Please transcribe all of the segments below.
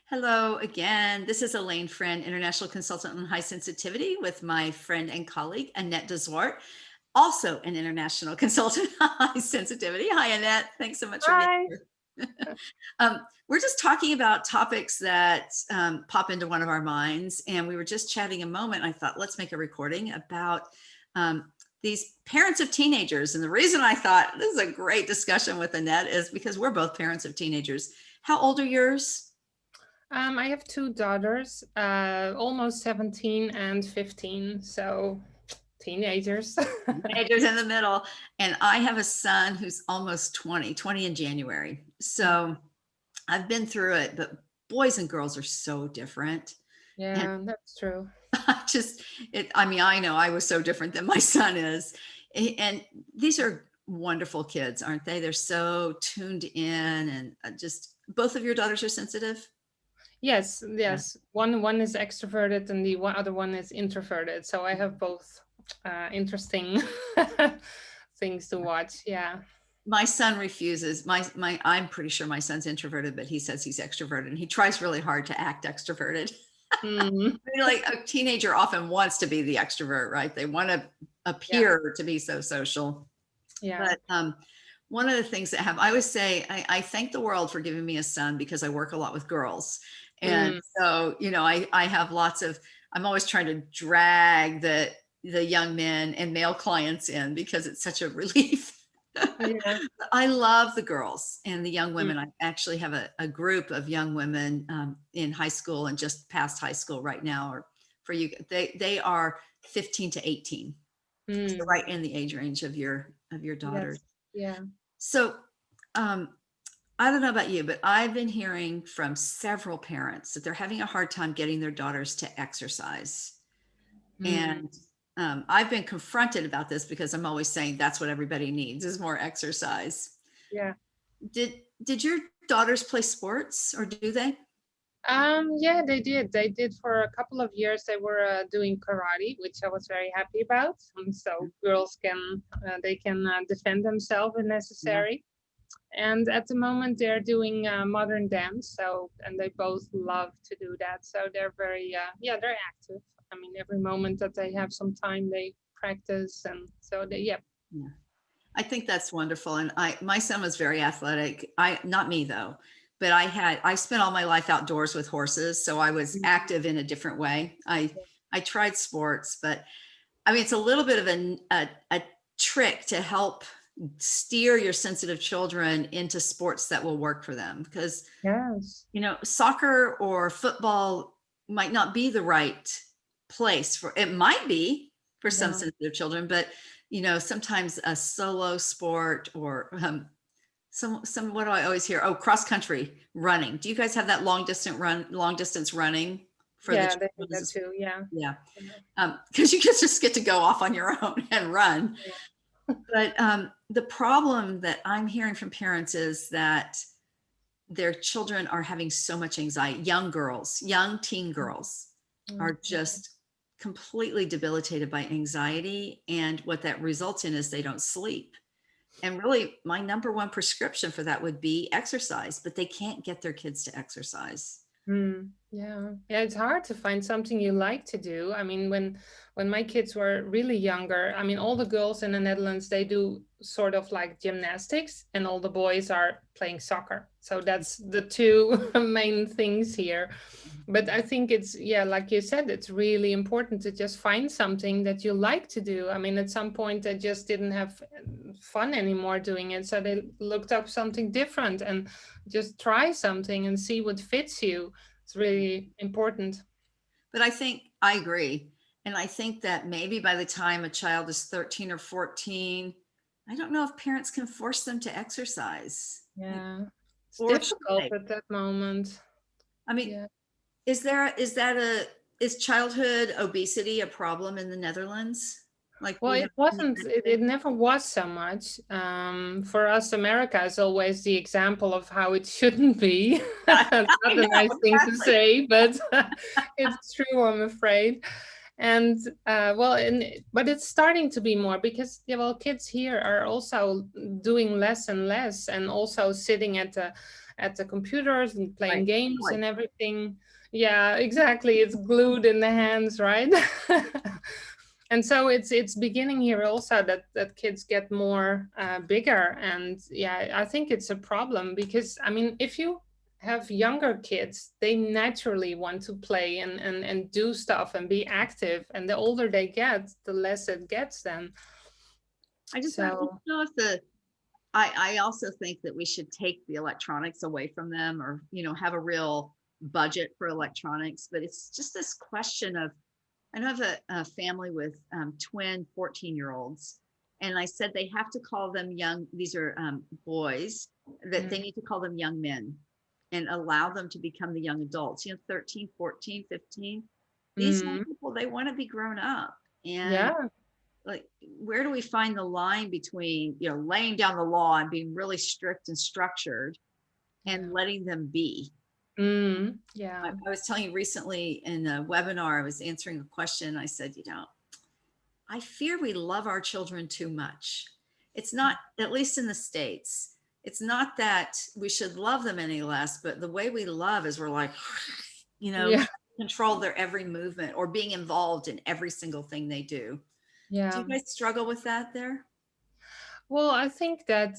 Hello again. This is Alane Freund, International Consultant on High Sensitivity, with my friend and colleague, Annet Zwart, also an international consultant on high sensitivity. Hi, Annet. Thanks so much for being Hi. here. We're just talking about topics that pop into one of our minds. And we were just chatting a moment. I thought, let's make a recording about these parents of teenagers. And the reason I thought this is a great discussion with Annet is because we're both parents of teenagers. How old are yours? I have two daughters, almost 17 and 15, so teenagers. Teenagers in the middle. And I have a son who's almost 20 in January. So I've been through it, but boys and girls are so different. And Yeah, that's true. I just, I mean, I know I was so different than my son is. And these are wonderful kids, aren't they? They're so tuned in and just both of your daughters are sensitive. Yes, Yeah. yes. One is extroverted and the other one is introverted. So I have both interesting things to watch. Yeah. My son refuses. I'm pretty sure my son's introverted, but he says he's extroverted and he tries really hard to act extroverted. Mm, I mean, like a teenager often wants to be the extrovert, right? They want to yeah. appear to be so social. Yeah. But one of the things that I always say, I thank the world for giving me a son because I work a lot with girls. And Mm, so, I have I'm always trying to drag the young men and male clients in because it's such a relief. yeah. I love the girls and the young Mm, women. I actually have a group of young women in high school and just past high school right now. Or for you, they are 15 to 18, so mm, right in the age range of your daughters. yes. Yeah. So um, I don't know about you, but I've been hearing from several parents that they're having a hard time getting their daughters to exercise. Mm, And I've been confronted about this because I'm always saying that's what everybody needs is more exercise. yeah. Did your daughters play sports or do they? Yeah, they did. They did for a couple of years. They were doing karate, which I was very happy about. So girls can they can defend themselves if Yeah. necessary. And at the moment, they're doing modern dance. So and they both love to do that. So they're very yeah, they're active. I mean, every moment that they have some time, they practice, and so they yeah. Yeah. I think that's wonderful. And my son was very athletic. Not me though, but I spent all my life outdoors with horses. So I was Mhm. active in a different way. I tried sports, but I mean, it's a little bit of a trick to help steer your sensitive children into sports that will work for them because, Yes. soccer or football might not be the right place for it might be for some Yeah. sensitive children, but sometimes a solo sport or some what do I always hear? Oh, cross country running. Do you guys have that long distance running for the Yeah, they do children? that too. Yeah. Yeah, Yeah. because you just get to go off on your own and run. But the problem that I'm hearing from parents is that their children are having so much anxiety. Young teen girls Mm, are just completely debilitated by anxiety. And what that results in is they don't sleep. And really, my number one prescription for that would be exercise, but they can't get their kids to exercise. yeah. Yeah, it's hard to find something you like to do. I mean, when my kids were really younger, I mean, all the girls in the Netherlands, they do sort of like gymnastics and all the boys are playing soccer. So that's the two main things here. But I think it's, yeah, like you said, it's really important to just find something that you like to do. I mean, at some point they just didn't have fun anymore doing it. So they looked up something different and just try something and see what fits you. It's really important. But I think I agree. And I think that maybe by the time a child is 13 or 14, I don't know if parents can force them to exercise. Yeah. It's Or should difficult they? at that moment. I mean, Yeah. is childhood obesity a problem in the Netherlands? Like Well, we it have in the wasn't, United it States? never was so much. For us, America is always the example of how it shouldn't be. It's I not a know, nice thing to exactly. say, but it's true, I'm afraid. And well, but it's starting to be more because yeah, well, kids here are also doing less and less, and also sitting at the computers and playing Right. games Like, and everything. Yeah, exactly. It's glued in the hands, right? And so it's beginning here also that kids get more bigger, and yeah, I think it's a problem because I mean, if you have younger kids, they naturally want to play and do stuff and be active, and the older they get, the less it gets then. I just don't So know if I also think that we should take the electronics away from them, or, have a real budget for electronics. But it's just this question of, I know I have a family with twin 14-year-olds, and I said they have to call them young. These are boys, that they need to call them young men and allow them to become the young adults, 13, 14, 15. These young people, they want to be grown up. And yeah. like, where do we find the line between, laying down the law and being really strict and structured and letting them be? Yeah. I was telling you recently in a webinar, I was answering a question. I said, I fear we love our children too much. It's not, at least in the States, it's not that we should love them any less, but the way we love is we're like, Yeah. control their every movement or being involved in every single thing they do. Do Yeah. you guys struggle with that there? Well, I think that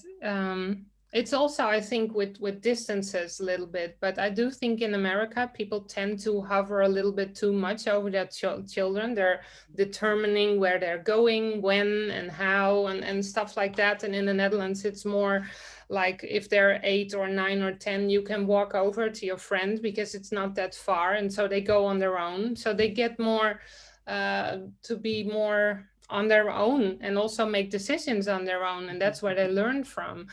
it's also, I think, with distances a little bit, but I do think in America people tend to hover a little bit too much over their children. They're determining where they're going, when, and how, and stuff like that. And in the Netherlands, it's more like if they're 8 or 9 or 10, you can walk over to your friend because it's not that far, and so they go on their own. So they get more to be more on their own and also make decisions on their own, and that's where they learn from.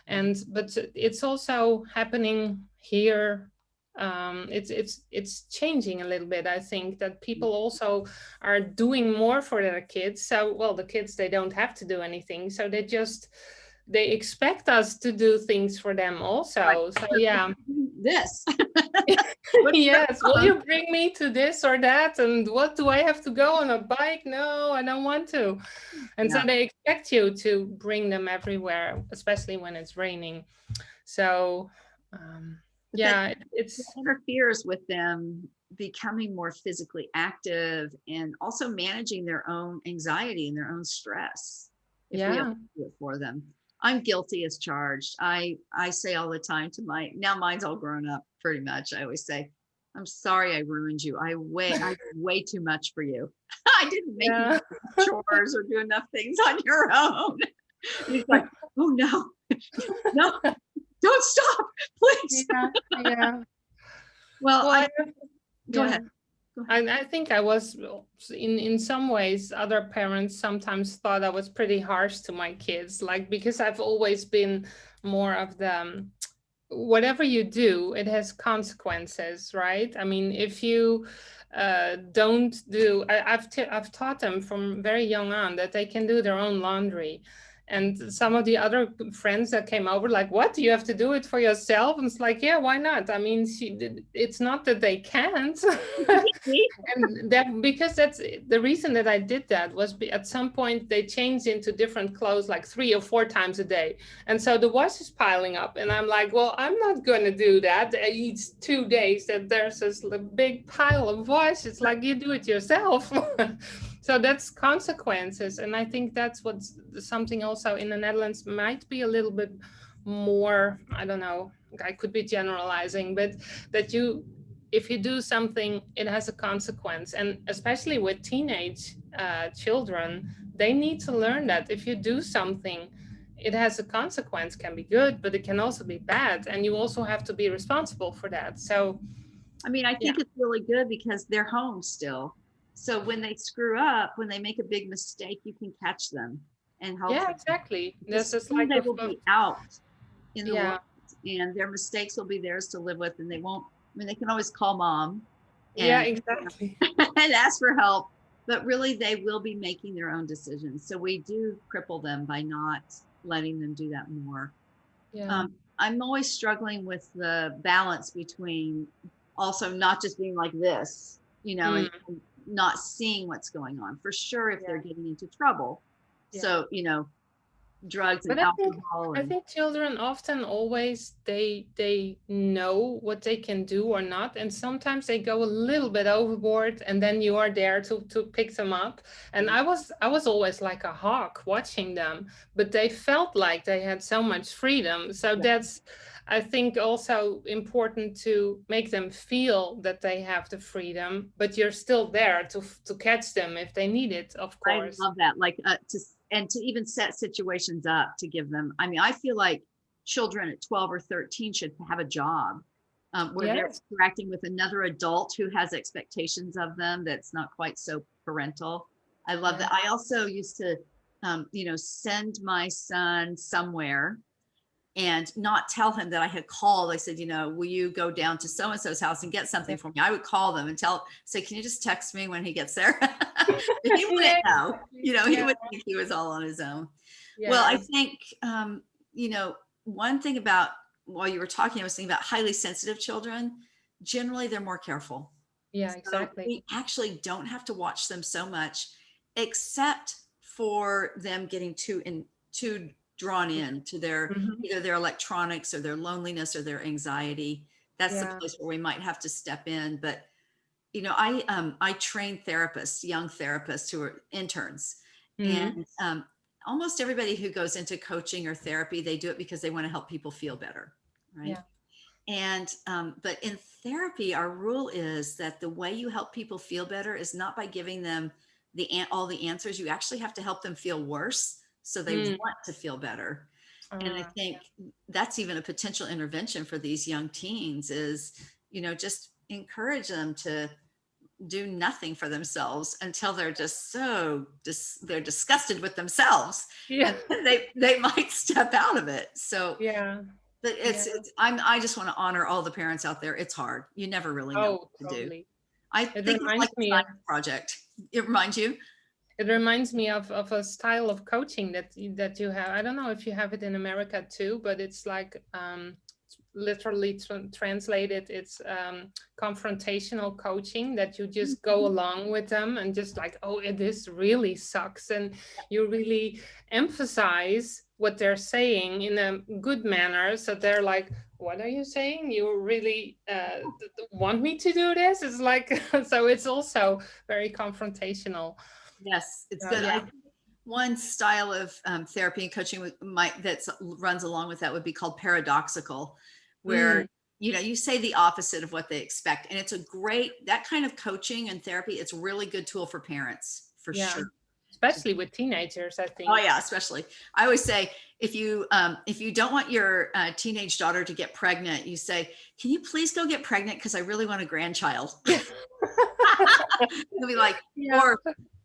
And but it's also happening here. It's changing a little bit. I think that people also are doing more for their kids. So, well, the kids, they don't have to do anything, so they expect us to do things for them Like, also. So yeah. this. Yes, will you bring me to this or that? And what do I have to go on a bike? No, I don't want to. And so Yeah. they expect you to bring them everywhere, especially when it's raining. So But that yeah, it's interferes with them becoming more physically active and also managing their own anxiety and their own stress if we ever yeah. do it for them. I'm guilty as charged. I say all the time to now mine's all grown up pretty much. I always say, I'm sorry I ruined you. I way too much for you. I didn't make you Yeah. do chores or do enough things on your own. And he's like, oh no, no, don't stop, please. Yeah, yeah. Well, Well, go yeah. ahead. I think I was in some ways, other parents sometimes thought I was pretty harsh to my kids, like because I've always been more of the whatever you do, it has consequences, right? I mean, if you don't do, I've taught them from very young on that they can do their own laundry. And some of the other friends that came over, like, what? Do you have to do it for yourself? And it's like, yeah, why not? I mean, it's not that they can't. And that, because that's the reason that I did that was at some point they changed into different clothes like 3 or 4 times a day. And so the wash is piling up. And I'm like, well, I'm not going to do that. Each 2 days that there's this big pile of wash. It's like you do it yourself. So that's consequences. And I think that's what's something also in the Netherlands might be a little bit more, I don't know, I could be generalizing, but that if you do something, it has a consequence. And especially with teenage children, they need to learn that if you do something, it has a consequence. Can be good, but it can also be bad, and you also have to be responsible for that. So I mean, I yeah. think it's really good because they're home still. So when they screw up, when they make a big mistake, you can catch them and help Yeah, them. exactly. Because This is soon like they will be out in the yeah. world, and their mistakes will be theirs to live with, and they won't, I mean, they can always call mom Yeah, and, exactly. and ask for help, but really they will be making their own decisions. So we do cripple them by not letting them do that more. Yeah. I'm always struggling with the balance between also not just being like this, and not seeing what's going on, for sure, if they're Yeah. getting into trouble. Yeah. So, drugs and But alcohol I and think children often always they know what they can do or not, and sometimes they go a little bit overboard, and then you are there to pick them up. And yeah, I was always like a hawk watching them, but they felt like they had so much freedom. So yeah. that's, I think, also important to make them feel that they have the freedom, but you're still there to catch them if they need it, of I course. love that. Like and to even set situations up to give them. I mean, I feel like children at 12 or 13 should have a job where they're Yes. interacting with another adult who has expectations of them that's not quite so parental. I love Yeah. that. I also used to, send my son somewhere and not tell him that I had called. I said, will you go down to so and so's house and get something for me? I would call them and say, can you just text me when he gets there? He wouldn't Yeah, know, exactly. he Yeah. would think he was all on his own. Well, I Yeah. think, you know, one thing about while you were talking, I was thinking about highly sensitive children. Generally, they're more careful. Yeah, So exactly. we actually don't have to watch them so much, except for them getting too drawn in to their Mhm. either their electronics or their loneliness or their anxiety. That's the Yeah. place where we might have to step in. But I train therapists, young therapists who are interns, Mhm. and almost everybody who goes into coaching or therapy, they do it because they want to help people feel better, right? Yeah. And but in therapy, our rule is that the way you help people feel better is not by giving them all the answers. You actually have to help them feel worse so they Mm. want to feel better. And I Yeah. think that's even a potential intervention for these young teens is, just encourage them to do nothing for themselves until they're just they're disgusted with themselves, Yeah. and then they might step out of it. So Yeah. but Yeah. I just want to honor all the parents out there. It's hard. You never really know Oh, what to do. totally. I It think it's like reminds a me of science project. It reminds you. it reminds me of a style of coaching that you have. I don't know if you have it in America too, but it's like literally translated, it's confrontational coaching, that you just go Mhm. along with them and just like, oh, this really sucks, and you really emphasize what they're saying in a good manner, so they're like, what are you saying? You really want me to do this? It's like so it's also very confrontational. Yes, it's So good. I yeah. think one style of therapy and coaching that runs along with that would be called paradoxical, where Mm, you say the opposite of what they expect, and it's a great that kind of coaching and therapy. It's a really good tool for parents for yeah, sure. especially with teenagers, I Oh think. yeah, especially. I always say if you don't want your teenage daughter to get pregnant, you say, "Can you please go get pregnant? Because I really want a grandchild." Yeah. They'll be like, Yeah.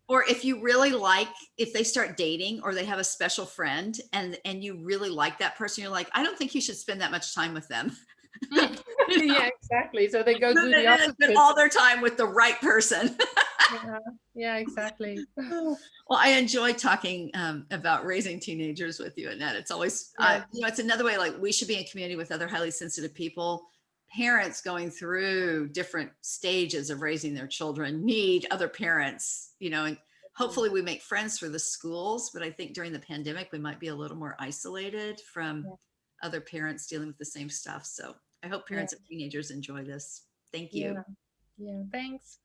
or if you really like, if they start dating or they have a special friend and you really like that person, you're like, I don't think you should spend that much time with them. Mm. You know, Yeah, exactly. So they go do the they spend opposite. all their time with the right person. Yeah, yeah, exactly. Well, I enjoy talking about raising teenagers with you, Annette. It's always, Yes, it's another way, like we should be in community with other highly sensitive people. Parents going through different stages of raising their children need other parents, and hopefully we make friends through the schools. But I think during the pandemic, we might be a little more isolated from yeah, other parents dealing with the same stuff. So I hope yeah, parents of teenagers enjoy this. Thank you. yeah, yeah. Thanks.